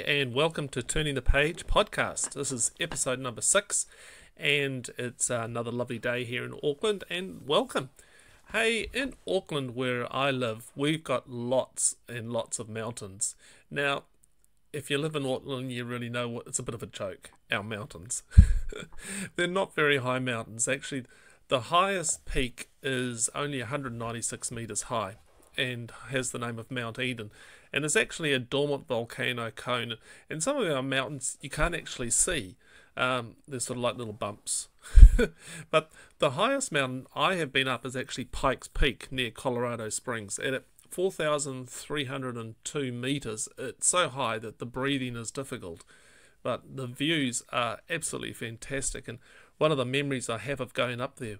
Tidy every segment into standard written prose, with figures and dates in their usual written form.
and welcome to Turning the Page podcast. This is episode number 6, and it's another lovely day here in Auckland, and welcome. Hey, in Auckland where I live, we've got lots and lots of mountains. Now, if you live in Auckland, you really know it's a bit of a joke, our mountains. They're not very high mountains. Actually, the highest peak is only 196 metres high and has the name of Mount Eden. And it's actually a dormant volcano cone. And some of our mountains you can't actually see. They're sort of like little bumps. But the highest mountain I have been up is actually Pikes Peak near Colorado Springs. And at 4,302 metres, it's so high that the breathing is difficult. But the views are absolutely fantastic. And one of the memories I have of going up there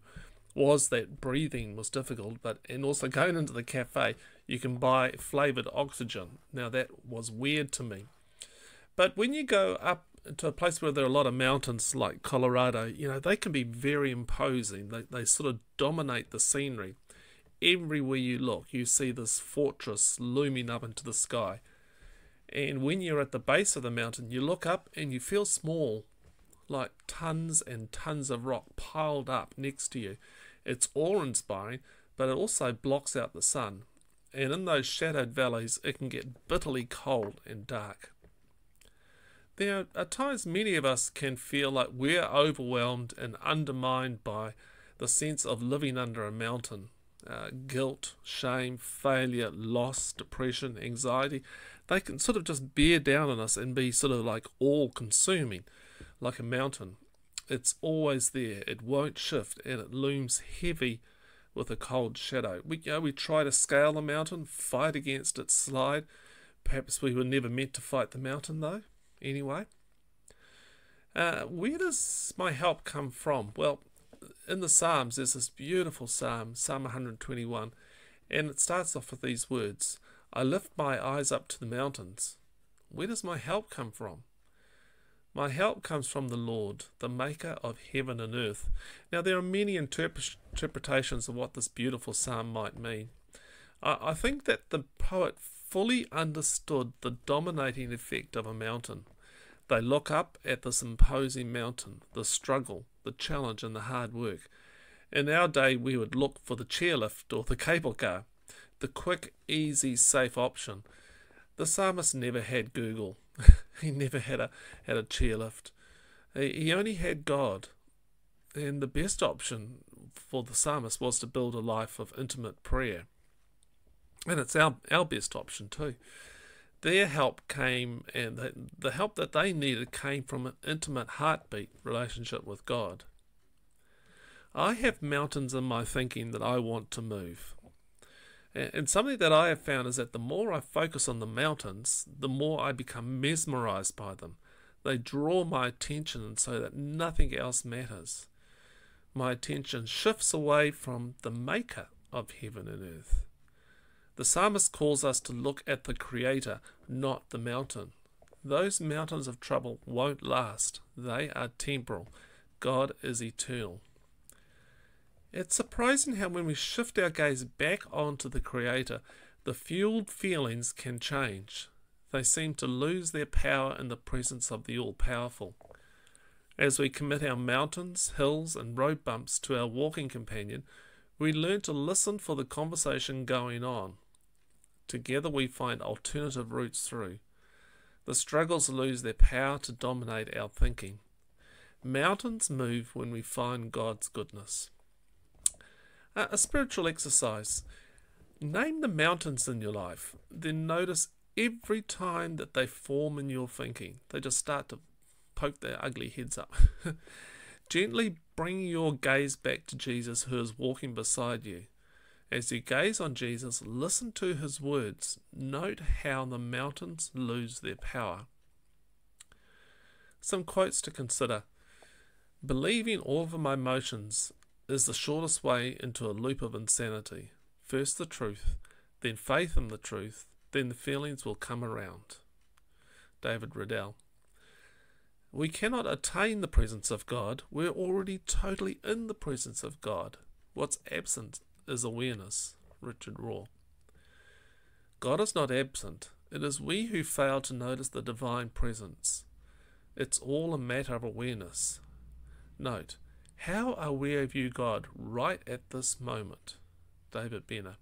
was that breathing was difficult, and also going into the cafe, you can buy flavoured oxygen. Now that was weird to me. But when you go up to a place where there are a lot of mountains like Colorado, they can be very imposing. They sort of dominate the scenery. Everywhere you look, you see this fortress looming up into the sky. And when you're at the base of the mountain, you look up and you feel small, like tons and tons of rock piled up next to you. It's awe-inspiring, but it also blocks out the sun. And in those shadowed valleys, it can get bitterly cold and dark. There are times many of us can feel like we're overwhelmed and undermined by the sense of living under a mountain. Guilt, shame, failure, loss, depression, anxiety, they can sort of just bear down on us and be sort of like all-consuming, like a mountain. It's always there, it won't shift, and it looms heavy with a cold shadow. We try to scale the mountain, fight against its slide. Perhaps we were never meant to fight the mountain though. Anyway, where does my help come from? Well, in the Psalms there's this beautiful psalm, Psalm 121, and it starts off with these words: I lift my eyes up to the mountains. Where does my help come from? My help comes from the Lord, the maker of heaven and earth. Now, there are many interpretations of what this beautiful psalm might mean. I think that the poet fully understood the dominating effect of a mountain. They look up at this imposing mountain, the struggle, the challenge, and the hard work. In our day, we would look for the chairlift or the cable car, the quick, easy, safe option. The psalmist never had Google. He never had a chairlift. He only had God. And the best option for the psalmist was to build a life of intimate prayer. And it's our best option too. Their help came, and the help that they needed came from an intimate heartbeat relationship with God. I have mountains in my thinking that I want to move. And something that I have found is that the more I focus on the mountains, the more I become mesmerized by them. They draw my attention so that nothing else matters. My attention shifts away from the maker of heaven and earth. The psalmist calls us to look at the Creator, not the mountain. Those mountains of trouble won't last. They are temporal. God is eternal. It's surprising how when we shift our gaze back onto the Creator, the fueled feelings can change. They seem to lose their power in the presence of the All-Powerful. As we commit our mountains, hills and road bumps to our walking companion, we learn to listen for the conversation going on. Together we find alternative routes through. The struggles lose their power to dominate our thinking. Mountains move when we find God's goodness. A spiritual exercise. Name the mountains in your life. Then notice every time that they form in your thinking. They just start to poke their ugly heads up. Gently bring your gaze back to Jesus, who is walking beside you. As you gaze on Jesus, listen to his words. Note how the mountains lose their power. Some quotes to consider. Believing all of my emotions is the shortest way into a loop of insanity. First the truth, then faith in the truth, then the feelings will come around. David Riddell. We cannot attain the presence of God. We're already totally in the presence of God. What's absent is awareness. Richard Raw. God is not absent. It is we who fail to notice the divine presence. It's all a matter of awareness. Note, how aware of you, God, right at this moment? David Benner.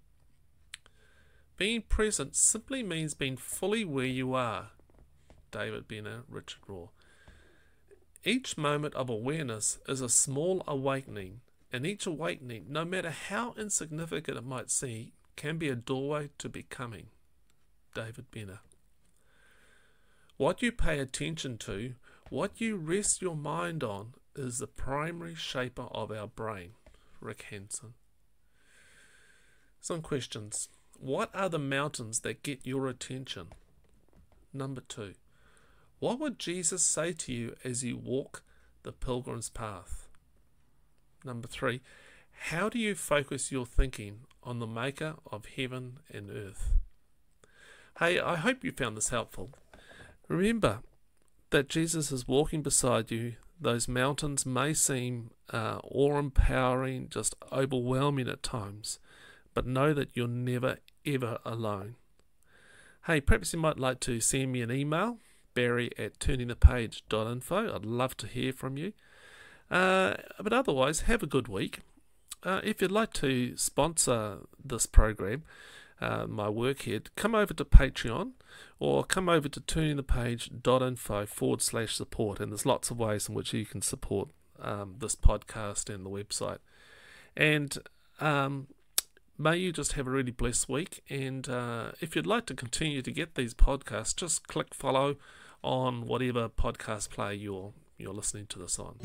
Being present simply means being fully where you are. David Benner, Richard Raw. Each moment of awareness is a small awakening, and each awakening, no matter how insignificant it might seem, can be a doorway to becoming. David Benner. What you pay attention to, what you rest your mind on, is the primary shaper of our brain. Rick Hansen. Some questions. What are the mountains that get your attention? Number 2. What would Jesus say to you as you walk the pilgrim's path? Number 3. How do you focus your thinking on the maker of heaven and earth? Hey, I hope you found this helpful. Remember that Jesus is walking beside you. Those mountains may seem awe-empowering, just overwhelming at times, but know that you're never, ever alone. Hey, perhaps you might like to send me an email, barry@turningthepage.info. I'd love to hear from you. But otherwise, have a good week. If you'd like to sponsor this program, my work here, come over to Patreon or come over to turningthepage.info/support, and there's lots of ways in which you can support this podcast and the website. And may you just have a really blessed week, and if you'd like to continue to get these podcasts, just click follow on whatever podcast player you're listening to this on.